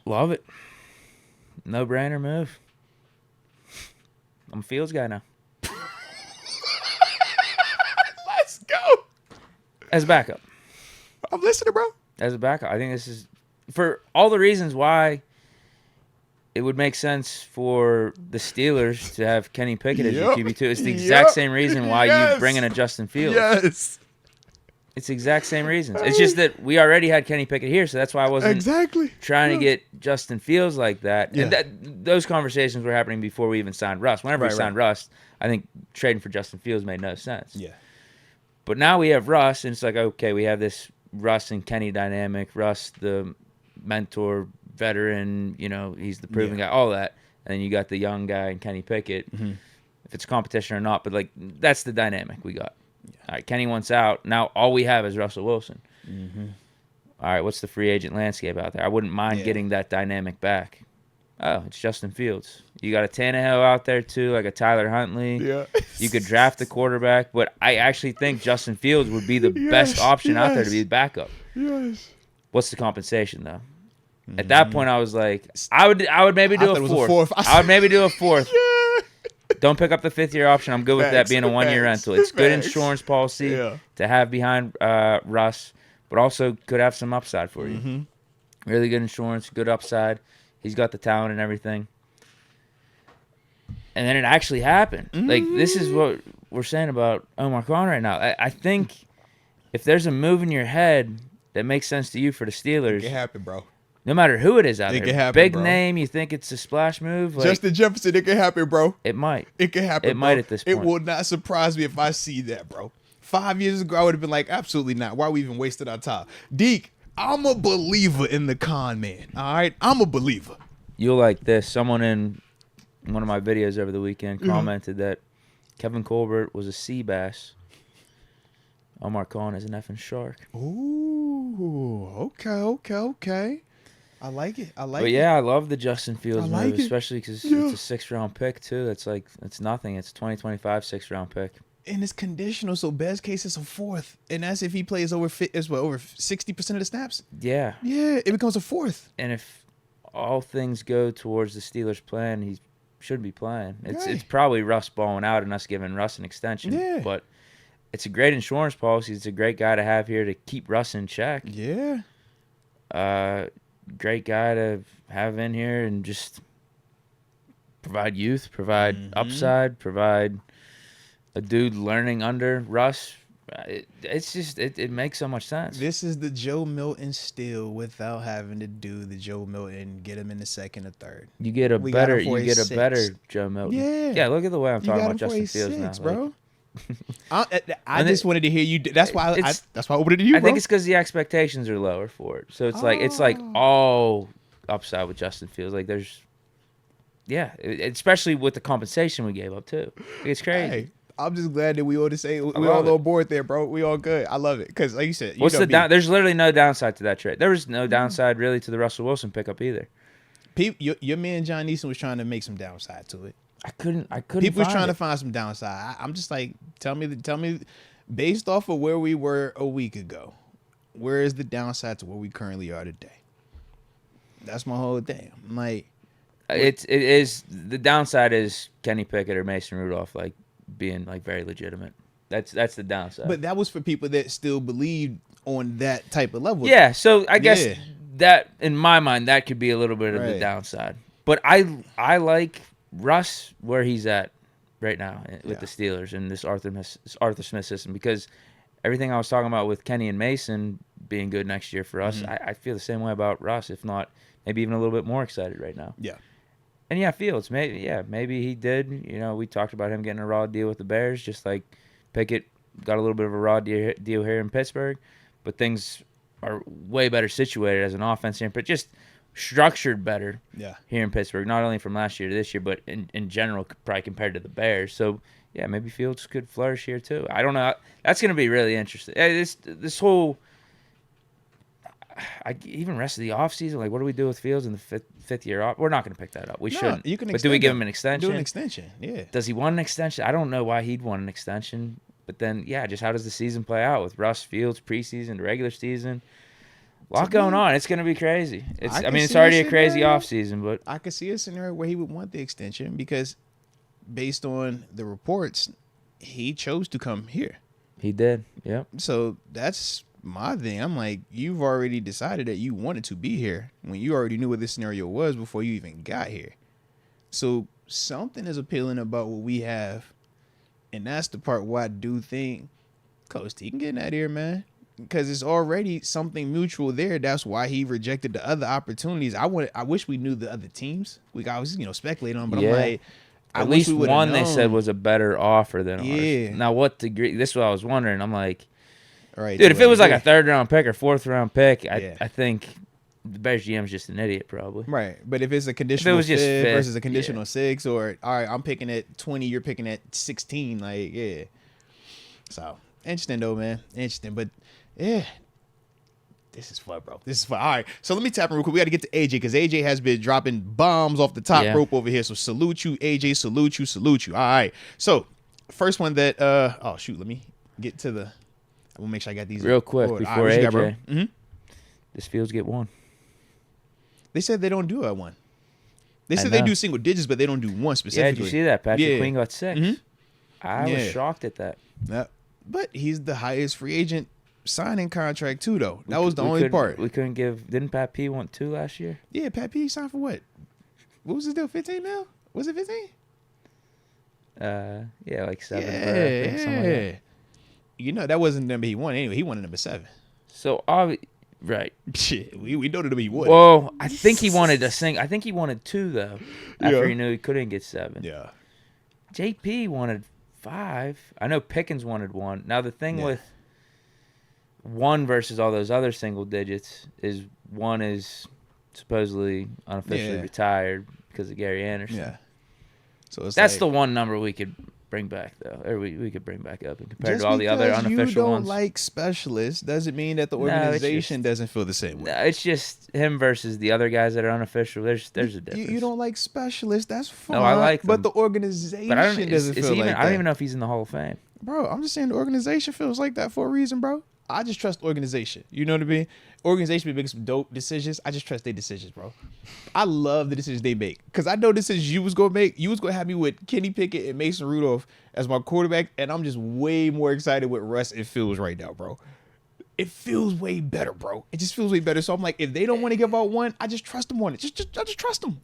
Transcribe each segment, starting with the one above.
Love it. No-brainer move. I'm a Fields guy now. Let's go. As a backup. I'm listening, bro. As a backup. I think this is, for all the reasons why it would make sense for the Steelers to have Kenny Pickett as your QB2. It's the exact same reason why you bring in a Justin Fields. Yes. It's the exact same reasons. It's just that we already had Kenny Pickett here, so that's why I wasn't trying to get Justin Fields like that. Yeah. And those conversations were happening before we even signed Russ. Whenever we signed Russ, I think trading for Justin Fields made no sense. Yeah. But now we have Russ, and it's like, okay, we have this Russ and Kenny dynamic. Russ, the mentor, veteran, he's the proven guy, all that. And then you got the young guy and Kenny Pickett, if it's competition or not. But, that's the dynamic we got. Yeah. All right, Kenny wants out. Now all we have is Russell Wilson. All right, what's the free agent landscape out there? I wouldn't mind getting that dynamic back. Oh, it's Justin Fields. You got a Tannehill out there, too, like a Tyler Huntley. Yeah. You could draft a quarterback, but I actually think Justin Fields would be the best option out there to be the backup. Yes. What's the compensation, though? At that point, I was like, I would maybe do a fourth. I would maybe do a fourth. Yeah. Don't pick up the fifth-year option. I'm good with that being a one-year rental. It's good insurance policy to have behind Russ, but also could have some upside for you. Really good insurance, good upside. He's got the talent and everything. And then it actually happened. This is what we're saying about Omar Khan right now. I think if there's a move in your head that makes sense to you for the Steelers, it can happen, bro. No matter who it is out there, can happen, big bro. name, you think it's a splash move? Justin Jefferson, it can happen, bro. It might. It can happen. It might at this point. It will not surprise me if I see that, bro. 5 years ago, I would have been like, absolutely not. Why are we even wasting our time? Deke, I'm a believer in the con man. All right, I'm a believer. You'll like this. Someone in one of my videos over the weekend commented that Kevin Colbert was a sea bass. Omar Khan is an effing shark. Ooh, okay. I like it. But yeah, I love the Justin Fields move, especially because it's a 6th-round pick too. It's nothing. It's a 2025 6th-round pick. And it's conditional, so best case it's a 4th, and that's if he plays over 60% of the snaps. Yeah. Yeah, it becomes a 4th. And if all things go towards the Steelers' plan, he should be playing. It's probably Russ balling out and us giving Russ an extension. Yeah. But it's a great insurance policy. It's a great guy to have here to keep Russ in check. Yeah. Great guy to have in here and just provide youth, provide upside, provide a dude learning under Russ. It makes so much sense. This is the Joe Milton still without having to do the Joe Milton, get him in the 2nd or 3rd. You get a better Joe Milton. Yeah. Look at the way I'm talking about Justin Fields now, bro. I just wanted to hear you. That's why I opened it to you, bro. I think it's because the expectations are lower for it. So it's like all upside with Justin Fields. Like there's, especially with the compensation we gave up too. It's crazy. Hey, I'm just glad that we all on board there, bro. We all good. I love it because, like you said, there's literally no downside to that trade. There was no downside really to the Russell Wilson pickup either. Your man John Neeson was trying to make some downside to it. I couldn't. People was trying to find some downside. I'm just like, tell me, based off of where we were a week ago, where is the downside to where we currently are today? That's my whole thing. I'm like, it is the downside is Kenny Pickett or Mason Rudolph being very legitimate. That's the downside. But that was for people that still believed on that type of level. Yeah. So I guess that in my mind that could be a little bit of the downside. But I like Russ where he's at right now with the Steelers and this Arthur Smith system, because everything I was talking about with Kenny and Mason being good next year for us, I feel the same way about Russ, if not maybe even a little bit more excited right now. Yeah. And Fields, maybe he did. We talked about him getting a raw deal with the Bears, just like Pickett got a little bit of a raw deal here in Pittsburgh, but things are way better situated as an offense here, but just structured better here in Pittsburgh, not only from last year to this year, but in general, probably compared to the Bears. So, maybe Fields could flourish here too. I don't know. That's going to be really interesting. This whole, even rest of the offseason, what do we do with Fields in the fifth year off? We're not going to pick that up. We shouldn't. But do we give him an extension? Do an extension, yeah. Does he want an extension? I don't know why he'd want an extension. But then, just how does the season play out with Russ, Fields, preseason, the regular season? A lot going on. It's going to be crazy. I I mean, it's can see already a a crazy scenario. offseason, but I could see a scenario where he would want the extension because, based on the reports, he chose to come here. he did. Yep. So that's my thing. I'm like, you've already decided that you wanted to be here when you already knew what this scenario was before you even got here. So something is appealing about what we have, and that's the part where I do think Coach T can get out of here, man. Because it's already something mutual there. That's why he rejected the other opportunities. I wish we knew the other teams. I was, speculating on, but Yeah. I'm like, At wish least we would've one they said known. was a better offer than Yeah. ours. Now, what degree? This is what I was wondering. I'm like, All right, dude, to if what it was like a degree? 3rd-round pick or 4th-round pick, Yeah. I think the Bears GM's just an idiot, probably. Right, but if it's a conditional was just fifth fifth, versus a conditional yeah. 6, or all right, I'm picking at 20, you're picking at 16, like yeah. So interesting though, man. Interesting, but yeah, this is fun, bro. This is fun. All right, so let me tap in real quick. We got to get to AJ because AJ has been dropping bombs off the top Yeah. rope over here. So salute you, AJ. Salute you. Salute you. All right. So first one that oh shoot, let me get to the. I will make sure I got these Real quick ordered. before what you AJ, got, bro? Mhm. this Fields get one. They said they don't do a one. They I said they know. do single digits, but they don't do one Yeah, specifically. did you see that? Patrick Yeah. Queen got 6. Mhm. I was Yeah. shocked at that. Yeah. But he's the highest free agent signing contract too, though. That was the We only couldn't- part. We couldn't give. Didn't Pat P want 2 last year? Yeah, Pat P signed for what? What was his deal? 15 mil? Was it 15? Yeah, like 7. Yeah, I think, something like that. yeah. That wasn't the number he wanted anyway. He wanted number 7. So, right. Shit, we know the number he wanted. Well, I think he wanted a sing. I think he wanted 2 though. After Yeah. he knew he couldn't get 7. Yeah. JP wanted 5. I know Pickens wanted 1. Now the thing Yeah. with 1 versus all those other single digits is 1 is supposedly unofficially Yeah. retired because of Gary Anderson. Yeah. So it's That's like, the one number we could bring back though, or we could bring back up and compared just to all the other because unofficial you don't ones. like specialists doesn't mean that the No, it's organization just- doesn't feel the same way. No, it's just him versus the other guys that are unofficial. There's a difference. You don't like specialists, that's fine. No, I like but them. the organization But I don't. doesn't Is feel he even? like I don't that. even know if he's in the Hall of Fame. Bro, I'm just saying the organization feels like that for a reason, bro. I just trust organization. You know what I mean? Organization be making some dope decisions. I just trust their decisions, bro. I love the decisions they make. Because I know decisions you was going to make. You was going to have me with Kenny Pickett and Mason Rudolph as my quarterback. And I'm just way more excited with Russ it feels right now, bro. It feels way better, bro. It just feels way better. So I'm like, if they don't want to give out 1, I just trust them on it. I just trust them.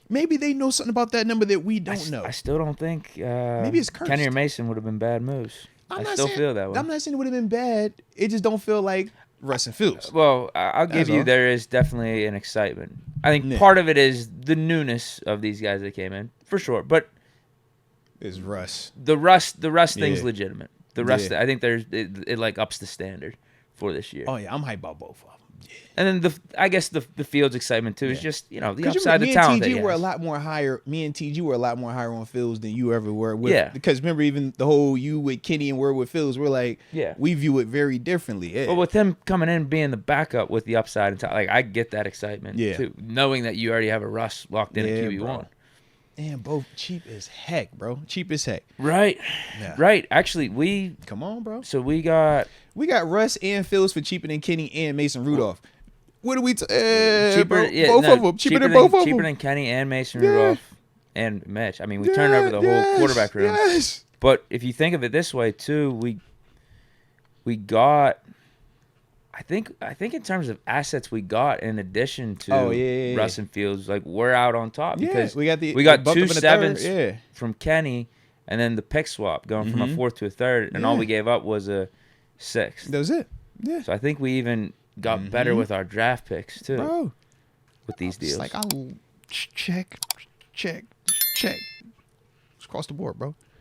Maybe they know something about that number that we don't know. I still don't think. Maybe it's cursed. Kenny or Mason would have been bad moves. I not still saying- feel that way. I'm not saying it would have been bad. It just don't feel like Russ and Fields. Well, I'll give That's you all. there is definitely an excitement. I think Yeah. part of it is the newness of these guys that came in, for sure. But Is Russ. the Russ thing's Yeah. legitimate. The Russ, Yeah. I think it like ups the standard for this year. Oh yeah, I'm hyped about both of them. And then I guess the Fields excitement too is Yeah. just the Because upside, me the and talent. TG that he were a has. lot more higher. Me and TG were a lot more higher on Fields than you ever were. With, Yeah. Because remember, even the whole you with Kenny and we're with Fields, we're like, Yeah. we view it very differently. Yeah. But with him coming in being the backup with the upside and talent, like I get that excitement Yeah. too, knowing that you already have a Russ locked in Yeah, at QB1. bro. And both cheap as heck, bro. Cheap as heck. Right. Yeah. Right. Actually, we Come on, bro. got We got Russ and Fields for cheaper than Kenny and Mason Rudolph. What do we? cheaper. Bro, Yeah, both no, of them. Cheaper than both of cheaper them. than Kenny and Mason Yeah. Rudolph and Mitch. I mean, we turned over the whole quarterback room. Yes. But if you think of it this way too, we got. I think in terms of assets we got in addition to Yeah. Russ and Fields, like we're out on top Yeah, because we got the we got bumped 2 up in the 7s third, yeah. from Kenny, and then the pick swap going from a 4th to a 3rd, and all Yeah. we gave up was a 6th. That was it. Yeah. So I think we even got better with our draft picks too Bro. with these deals. It's like I'll check. It's across the board, bro.